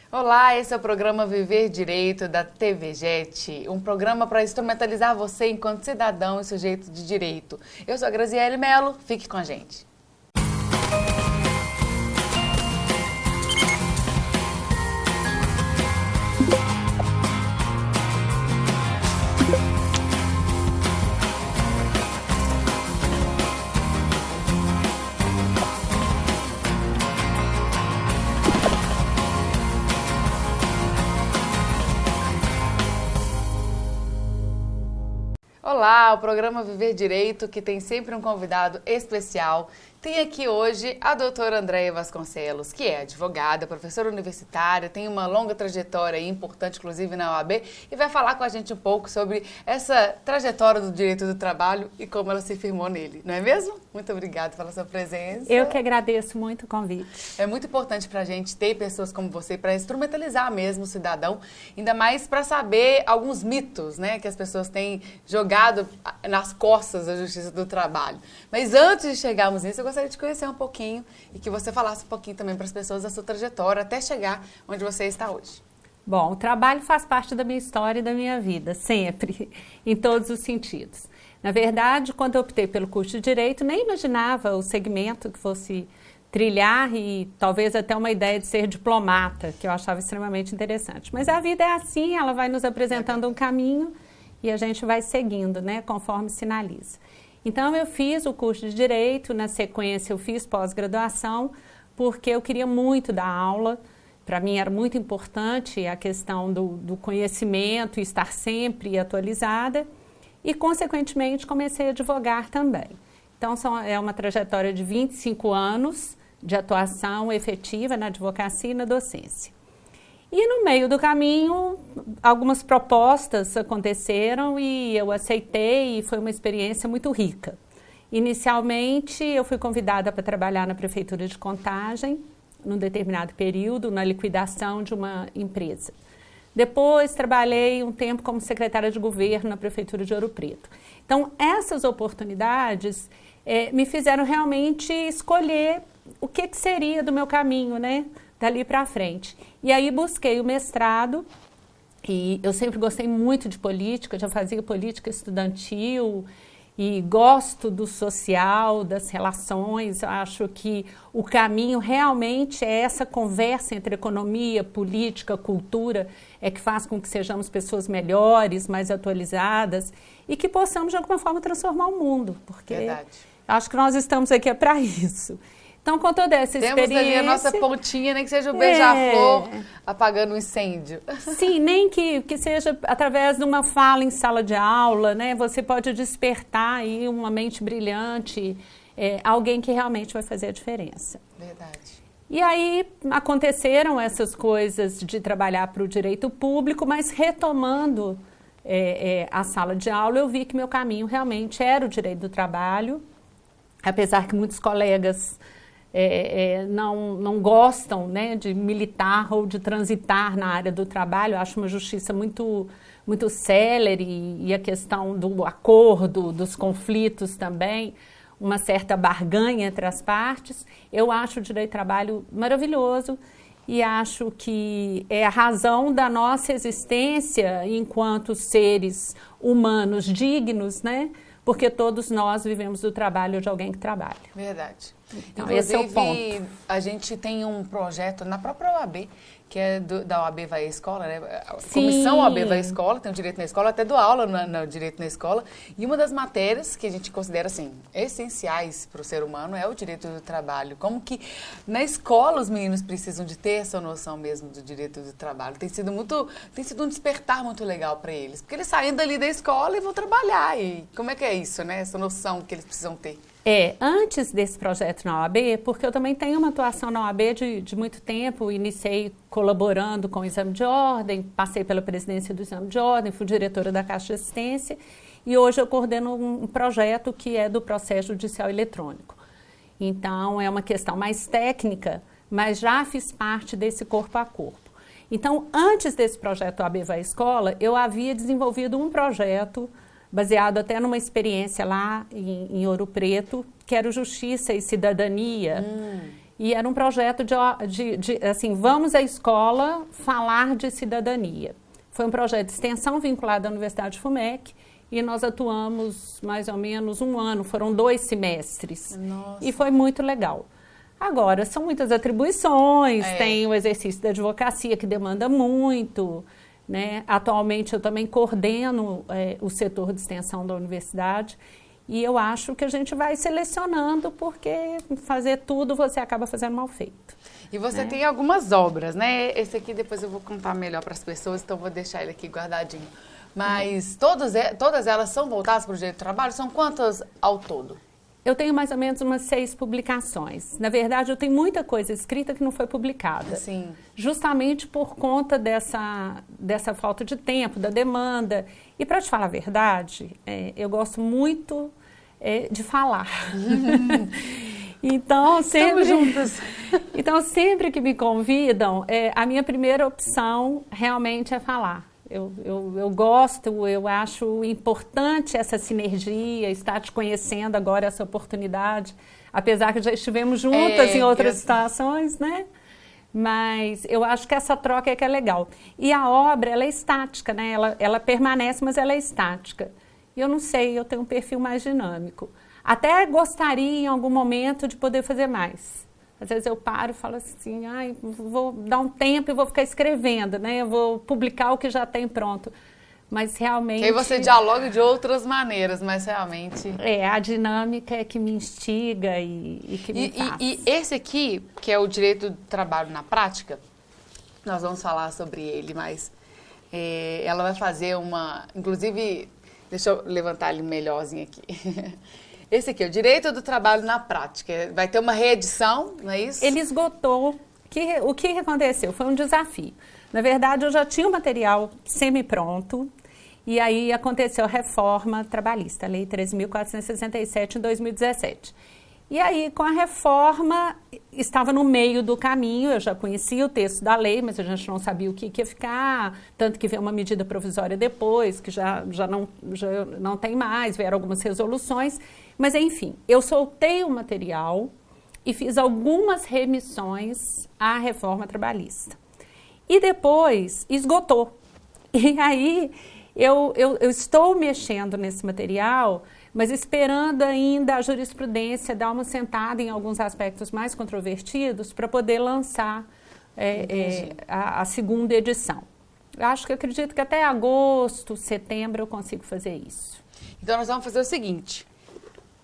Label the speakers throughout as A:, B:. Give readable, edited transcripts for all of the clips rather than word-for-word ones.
A: Olá, esse é o programa Viver Direito da TV Jet, um programa para instrumentalizar você enquanto cidadão e sujeito de direito. Eu sou a Graziele Melo, fique com a gente. Olá, o programa Viver Direito, que tem sempre um convidado especial. Tem aqui hoje a doutora Andréia Vasconcelos, que é advogada, professora universitária, tem uma longa trajetória importante, inclusive na OAB, e vai falar com a gente um pouco sobre essa trajetória do direito do trabalho e como ela se firmou nele, não é mesmo? Muito obrigada pela sua presença.
B: Eu que agradeço muito o convite.
A: É muito importante para a gente ter pessoas como você para instrumentalizar mesmo o cidadão, ainda mais para saber alguns mitos, né, que as pessoas têm jogado nas costas da Justiça do Trabalho. Mas antes de chegarmos nisso, eu gostaria de conhecer um pouquinho e que você falasse um pouquinho também para as pessoas da sua trajetória até chegar onde você está hoje.
B: Bom, o trabalho faz parte da minha história e da minha vida, sempre, em todos os sentidos. Na verdade, quando eu optei pelo curso de Direito, nem imaginava o segmento que fosse trilhar e talvez até uma ideia de ser diplomata, que eu achava extremamente interessante. Mas a vida é assim, ela vai nos apresentando um caminho e a gente vai seguindo, né, conforme sinaliza. Então, eu fiz o curso de Direito, na sequência eu fiz pós-graduação, porque eu queria muito dar aula. Para mim era muito importante a questão do conhecimento, estar sempre atualizada. E, consequentemente, comecei a advogar também. Então, é uma trajetória de 25 anos de atuação efetiva na advocacia e na docência. E no meio do caminho, algumas propostas aconteceram e eu aceitei e foi uma experiência muito rica. Inicialmente, eu fui convidada para trabalhar na Prefeitura de Contagem, num determinado período, na liquidação de uma empresa. Depois, trabalhei um tempo como secretária de governo na Prefeitura de Ouro Preto. Então, essas oportunidades me fizeram realmente escolher o que seria do meu caminho, né? Dali para frente. E aí busquei o mestrado, e eu sempre gostei muito de política, já fazia política estudantil, e gosto do social, das relações. Acho que o caminho realmente é essa conversa entre economia, política, cultura, é que faz com que sejamos pessoas melhores, mais atualizadas, e que possamos, de alguma forma, transformar o mundo, porque
A: Verdade.
B: Acho que nós estamos aqui para isso. Então, com toda essa experiência...
A: Temos ali a nossa pontinha, nem que seja o beija-flor apagando o incêndio.
B: Sim, nem que seja através de uma fala em sala de aula, né? Você pode despertar aí uma mente brilhante, alguém que realmente vai fazer a diferença.
A: Verdade.
B: E aí aconteceram essas coisas de trabalhar para o direito público, mas retomando a sala de aula, eu vi que meu caminho realmente era o direito do trabalho, apesar que muitos colegas... não gostam, né, de militar ou de transitar na área do trabalho. Eu acho uma justiça muito célere e a questão do acordo, dos conflitos também, uma certa barganha entre as partes. Eu acho o direito do trabalho maravilhoso e acho que é a razão da nossa existência enquanto seres humanos dignos, né? Porque todos nós vivemos do trabalho de alguém que trabalha.
A: Verdade.
B: Então,
A: inclusive,
B: esse é o ponto.
A: A gente tem um projeto na própria OAB, que é da OAB Vai à Escola, né? A
B: Sim.
A: Comissão OAB Vai à Escola, tem o Direito na Escola, até dou aula no Direito na Escola. E uma das matérias que a gente considera, assim, essenciais para o ser humano é o direito do trabalho. Como que na escola os meninos precisam de ter essa noção mesmo do direito do trabalho. Tem sido um despertar muito legal para eles. Porque eles saem dali da escola e vão trabalhar. E como é que é isso, né? Essa noção que eles precisam ter.
B: Antes desse projeto na OAB, porque eu também tenho uma atuação na OAB de muito tempo, iniciei colaborando com o Exame de Ordem, passei pela presidência do Exame de Ordem, fui diretora da Caixa de Assistência e hoje eu coordeno um projeto que é do processo judicial eletrônico. Então, é uma questão mais técnica, mas já fiz parte desse corpo a corpo. Então, antes desse projeto OAB Vai à Escola, eu havia desenvolvido um projeto baseado até numa experiência lá em Ouro Preto, que era o Justiça e Cidadania, E era um projeto assim, vamos à escola falar de cidadania. Foi um projeto de extensão vinculado à Universidade FUMEC e nós atuamos mais ou menos 1 ano, foram 2 semestres.
A: Nossa.
B: E foi muito legal. Agora, são muitas atribuições, tem o exercício da advocacia que demanda muito, né? Atualmente eu também coordeno o setor de extensão da universidade. E eu acho que a gente vai selecionando, porque fazer tudo você acaba fazendo mal feito.
A: E você tem algumas obras, né? Esse aqui depois eu vou contar melhor para as pessoas, então vou deixar ele aqui guardadinho. Mas todas elas são voltadas para o direito do trabalho? São quantas ao todo?
B: Eu tenho mais ou menos umas 6 publicações. Na verdade, eu tenho muita coisa escrita que não foi publicada.
A: Sim.
B: Justamente por conta dessa falta de tempo, da demanda. E para te falar a verdade, eu gosto muito de falar. Então, sempre,
A: estamos juntas.
B: Então, sempre que me convidam, a minha primeira opção realmente é falar. Eu gosto, eu acho importante essa sinergia, estar te conhecendo agora, essa oportunidade, apesar que já estivemos juntas em outras situações, né? Mas eu acho que essa troca é que é legal. E a obra, ela é estática, né? Ela permanece, mas ela é estática. E eu não sei, eu tenho um perfil mais dinâmico. Até gostaria, em algum momento, de poder fazer mais. Às vezes eu paro e falo assim, vou dar um tempo e vou ficar escrevendo, né? Eu vou publicar o que já tem pronto. Mas realmente...
A: Que aí você dialoga de outras maneiras, mas realmente...
B: a dinâmica é que me instiga e que me faz.
A: E esse aqui, que é o direito do trabalho na prática, nós vamos falar sobre ele, mas ela vai fazer inclusive, deixa eu levantar ele melhorzinho aqui. Esse aqui é o direito do trabalho na prática. Vai ter uma reedição, não é isso?
B: Ele esgotou. O que aconteceu? Foi um desafio. Na verdade, eu já tinha o material semi-pronto, e aí aconteceu a reforma trabalhista, a Lei 13.467, em 2017. E aí, com a reforma, estava no meio do caminho, eu já conhecia o texto da lei, mas a gente não sabia o que ia ficar, tanto que veio uma medida provisória depois, que já não tem mais, vieram algumas resoluções, mas enfim, eu soltei o material e fiz algumas remissões à reforma trabalhista. E depois esgotou. E aí eu estou mexendo nesse material, mas esperando ainda a jurisprudência dar uma sentada em alguns aspectos mais controvertidos para poder lançar a segunda edição. Eu acredito que até agosto, setembro eu consigo fazer isso.
A: Então nós vamos fazer o seguinte.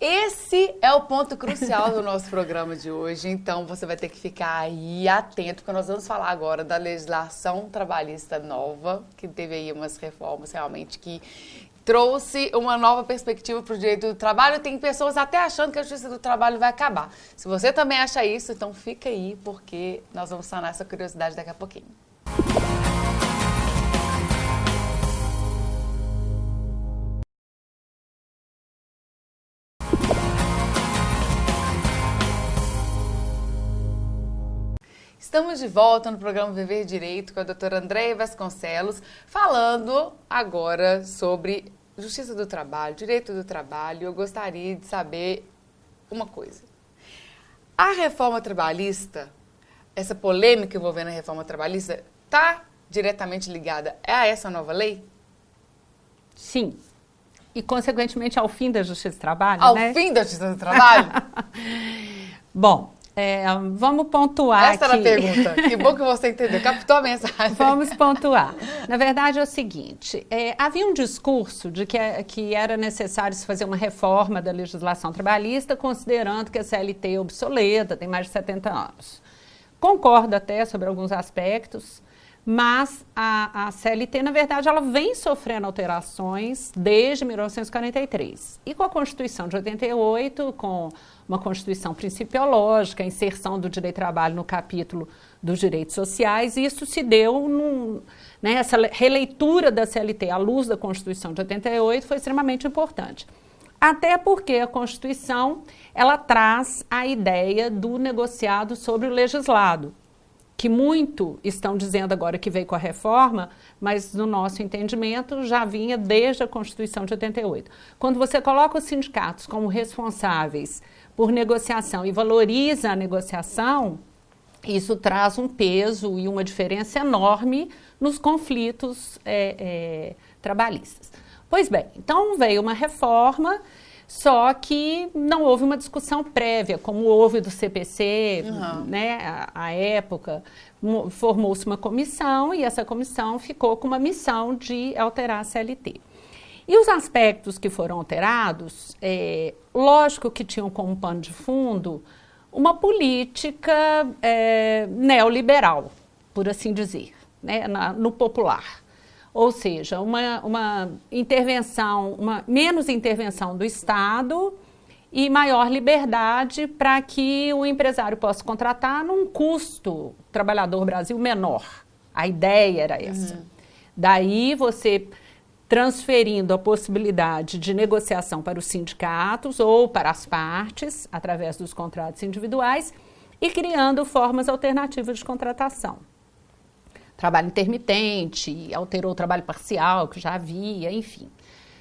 A: Esse é o ponto crucial do nosso programa de hoje, então você vai ter que ficar aí atento, porque nós vamos falar agora da legislação trabalhista nova, que teve aí umas reformas realmente que trouxe uma nova perspectiva para o direito do trabalho. Tem pessoas até achando que a justiça do trabalho vai acabar. Se você também acha isso, então fica aí, porque nós vamos sanar essa curiosidade daqui a pouquinho. Estamos de volta no programa Viver Direito com a doutora Andréia Vasconcelos, falando agora sobre justiça do trabalho, direito do trabalho. Eu gostaria de saber uma coisa. A reforma trabalhista, essa polêmica envolvendo a reforma trabalhista, está diretamente ligada a essa nova lei?
B: Sim. E, consequentemente, ao fim da justiça do trabalho,
A: Ao
B: né?
A: fim da justiça do trabalho?
B: Bom... vamos pontuar
A: Essa era a pergunta. Que bom que você entendeu. Captou a mensagem.
B: Vamos pontuar. Na verdade, é o seguinte. Havia um discurso de que era necessário se fazer uma reforma da legislação trabalhista, considerando que a CLT é obsoleta, tem mais de 70 anos. Concordo até sobre alguns aspectos, mas a CLT, na verdade, ela vem sofrendo alterações desde 1943. E com a Constituição de 88, com uma Constituição principiológica, a inserção do direito do trabalho no capítulo dos direitos sociais, isso se deu, essa releitura da CLT à luz da Constituição de 88 foi extremamente importante. Até porque a Constituição, ela traz a ideia do negociado sobre o legislado. que muito estão dizendo agora que veio com a reforma, mas no nosso entendimento já vinha desde a Constituição de 88. Quando você coloca os sindicatos como responsáveis por negociação e valoriza a negociação, isso traz um peso e uma diferença enorme nos conflitos trabalhistas. Pois bem, então veio uma reforma, só que não houve uma discussão prévia, como houve do CPC, né, à época. Formou-se uma comissão e essa comissão ficou com uma missão de alterar a CLT. E os aspectos que foram alterados, lógico que tinham como pano de fundo uma política neoliberal, por assim dizer, né, no popular. Ou seja, uma intervenção, menos intervenção do Estado e maior liberdade para que o empresário possa contratar num custo trabalhador Brasil menor. A ideia era essa. Daí você transferindo a possibilidade de negociação para os sindicatos ou para as partes, através dos contratos individuais, e criando formas alternativas de contratação. Trabalho intermitente, alterou o trabalho parcial, que já havia, enfim.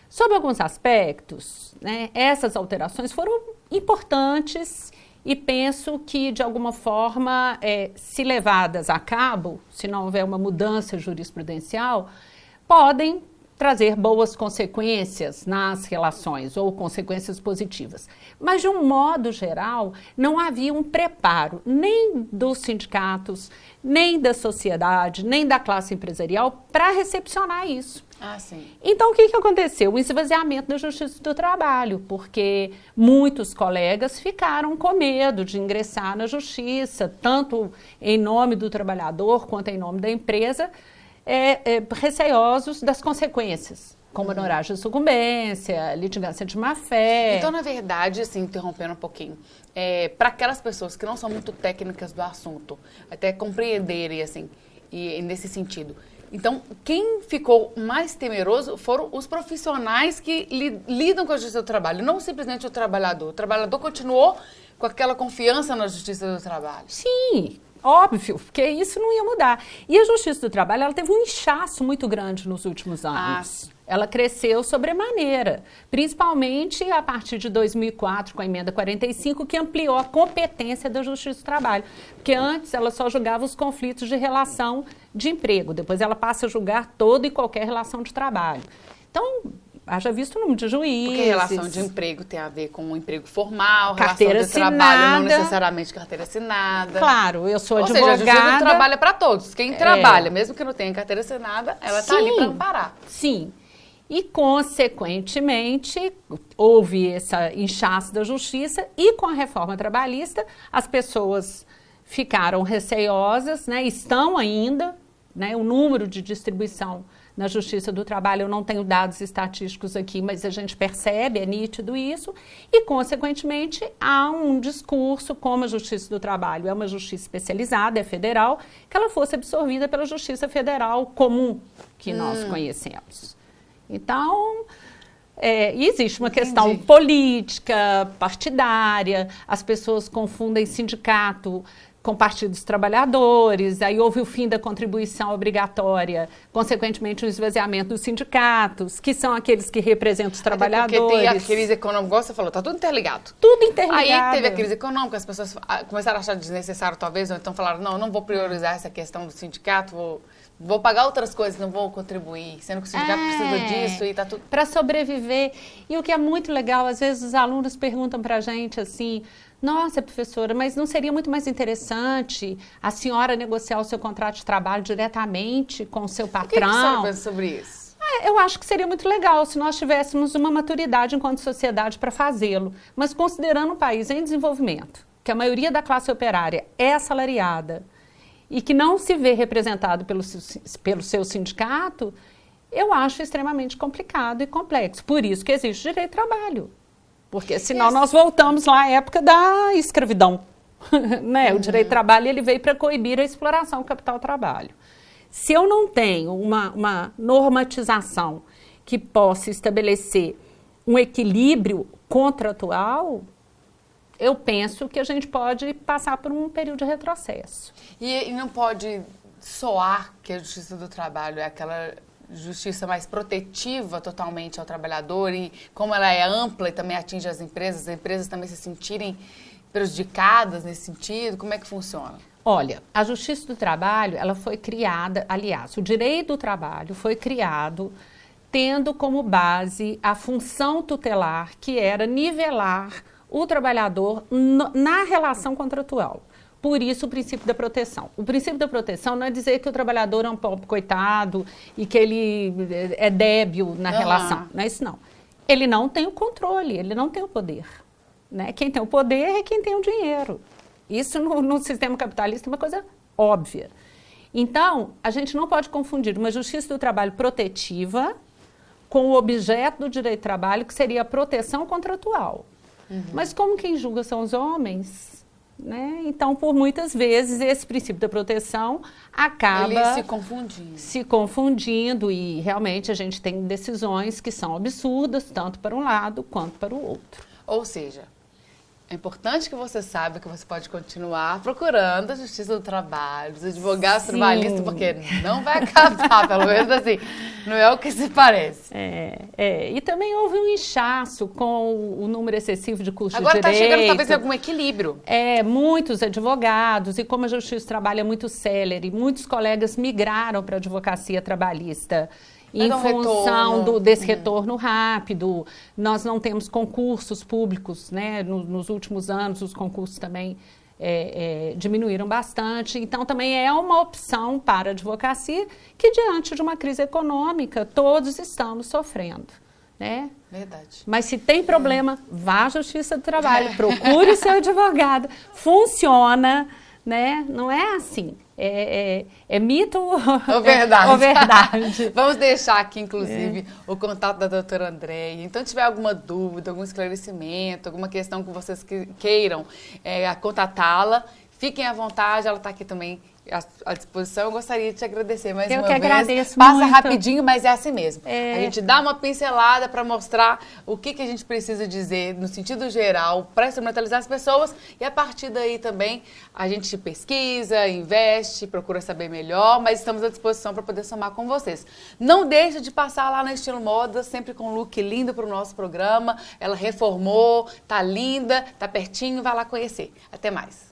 B: Sobre alguns aspectos, né, essas alterações foram importantes e penso que, de alguma forma, se levadas a cabo, se não houver uma mudança jurisprudencial, podem trazer boas consequências nas relações ou consequências positivas. Mas, de um modo geral, não havia um preparo nem dos sindicatos, nem da sociedade, nem da classe empresarial para recepcionar isso.
A: Ah, sim.
B: Então, o que aconteceu? O esvaziamento da Justiça do Trabalho, porque muitos colegas ficaram com medo de ingressar na Justiça, tanto em nome do trabalhador quanto em nome da empresa, receosos das consequências, como honoragem de sucumbência, litigância de má-fé.
A: Então, na verdade, assim, interrompendo um pouquinho, para aquelas pessoas que não são muito técnicas do assunto, até compreenderem, assim, e nesse sentido. Então, quem ficou mais temeroso foram os profissionais que lidam com a Justiça do Trabalho, não simplesmente o trabalhador. O trabalhador continuou com aquela confiança na Justiça do Trabalho.
B: Sim, óbvio, porque isso não ia mudar. E a Justiça do Trabalho, ela teve um inchaço muito grande nos últimos anos. Ela cresceu sobremaneira, principalmente a partir de 2004, com a emenda 45, que ampliou a competência da Justiça do Trabalho. Porque antes ela só julgava os conflitos de relação de emprego, depois ela passa a julgar toda e qualquer relação de trabalho. Então, haja visto o número de juízes.
A: Porque relação de emprego tem a ver com um emprego formal,
B: carteira
A: relação de
B: assinada,
A: trabalho não necessariamente carteira assinada.
B: Claro, eu sou advogada.
A: Ou seja, a Justiça do Trabalho é para todos. Quem trabalha, mesmo que não tenha carteira assinada, ela está ali para amparar.
B: Sim. E, consequentemente, houve essa inchaço da justiça e, com a reforma trabalhista, as pessoas ficaram receiosas, né, estão ainda, né, o número de distribuição na Justiça do Trabalho, eu não tenho dados estatísticos aqui, mas a gente percebe, é nítido isso, e, consequentemente, há um discurso, como a Justiça do Trabalho é uma justiça especializada, é federal, que ela fosse absorvida pela Justiça Federal comum que nós conhecemos. Então, existe uma questão política, partidária, as pessoas confundem sindicato com partido dos trabalhadores, aí houve o fim da contribuição obrigatória, consequentemente o esvaziamento dos sindicatos, que são aqueles que representam os trabalhadores.
A: Porque tem a crise econômica, igual você falou, tá tudo interligado.
B: Tudo interligado.
A: Aí teve a crise econômica, as pessoas começaram a achar desnecessário talvez, ou então falaram, não vou priorizar essa questão do sindicato, vou pagar outras coisas, não vou contribuir, sendo que o sindicato precisa disso e tá tudo...
B: Para sobreviver. E o que é muito legal, às vezes os alunos perguntam pra gente assim, nossa, professora, mas não seria muito mais interessante a senhora negociar o seu contrato de trabalho diretamente com o seu patrão? O que a senhora
A: pensa sobre isso?
B: Eu acho que seria muito legal se nós tivéssemos uma maturidade enquanto sociedade para fazê-lo, mas considerando um país em desenvolvimento, que a maioria da classe operária é assalariada, e que não se vê representado pelo seu sindicato, eu acho extremamente complicado e complexo. Por isso que existe o direito ao trabalho. Porque senão nós voltamos lá à época da escravidão. Né? O direito ao trabalho ele veio para coibir a exploração do capital-trabalho. Se eu não tenho uma normatização que possa estabelecer um equilíbrio contratual, eu penso que a gente pode passar por um período de retrocesso.
A: E não pode soar que a Justiça do Trabalho é aquela justiça mais protetiva totalmente ao trabalhador, e como ela é ampla e também atinge as empresas também se sentirem prejudicadas nesse sentido? Como é que funciona?
B: Olha, a Justiça do Trabalho, ela foi criada, aliás, o direito do trabalho foi criado tendo como base a função tutelar, que era nivelar o trabalhador na relação contratual. Por isso, o princípio da proteção. O princípio da proteção não é dizer que o trabalhador é um pobre coitado e que ele é débil na relação. Não é isso, não. Ele não tem o controle, ele não tem o poder. Né? Quem tem o poder é quem tem o dinheiro. Isso no sistema capitalista é uma coisa óbvia. Então, a gente não pode confundir uma justiça do trabalho protetiva com o objeto do direito do trabalho, que seria a proteção contratual. Mas como quem julga são os homens... Né? Então, por muitas vezes, esse princípio da proteção acaba
A: ele se
B: confundindo e realmente a gente tem decisões que são absurdas, tanto para um lado quanto para o outro.
A: Ou seja, é importante que você saiba que você pode continuar procurando a Justiça do Trabalho, os advogados trabalhistas, porque não vai acabar, pelo menos assim, não é o que se parece.
B: E também houve um inchaço com o número excessivo de cursos de
A: direito. Agora está chegando talvez algum equilíbrio.
B: Muitos advogados, e como a Justiça do Trabalho é muito célere, muitos colegas migraram para a advocacia trabalhista. Em função desse retorno rápido, nós não temos concursos públicos, né? Nos últimos anos os concursos também diminuíram bastante, então também é uma opção para a advocacia que diante de uma crise econômica todos estamos sofrendo. Né?
A: Verdade.
B: Mas se tem problema, vá à Justiça do Trabalho, procure o seu advogado, funciona, né? Não é assim. É mito
A: ou verdade?
B: Ou verdade.
A: Vamos deixar aqui, inclusive, o contato da doutora Andréia. Então, se tiver alguma dúvida, algum esclarecimento, alguma questão que vocês queiram contatá-la, fiquem à vontade, ela está aqui também à disposição. Eu gostaria de te agradecer mais uma vez.
B: Eu que agradeço
A: Passa
B: muito.
A: rapidinho, mas é assim mesmo. A gente dá uma pincelada para mostrar o que a gente precisa dizer no sentido geral para instrumentalizar as pessoas, e a partir daí também a gente pesquisa, investe, procura saber melhor, mas estamos à disposição para poder somar com vocês. Não deixe de passar lá na Estilo Moda, sempre com um look lindo para o nosso programa. Ela reformou, tá linda, tá pertinho, vai lá conhecer. Até mais.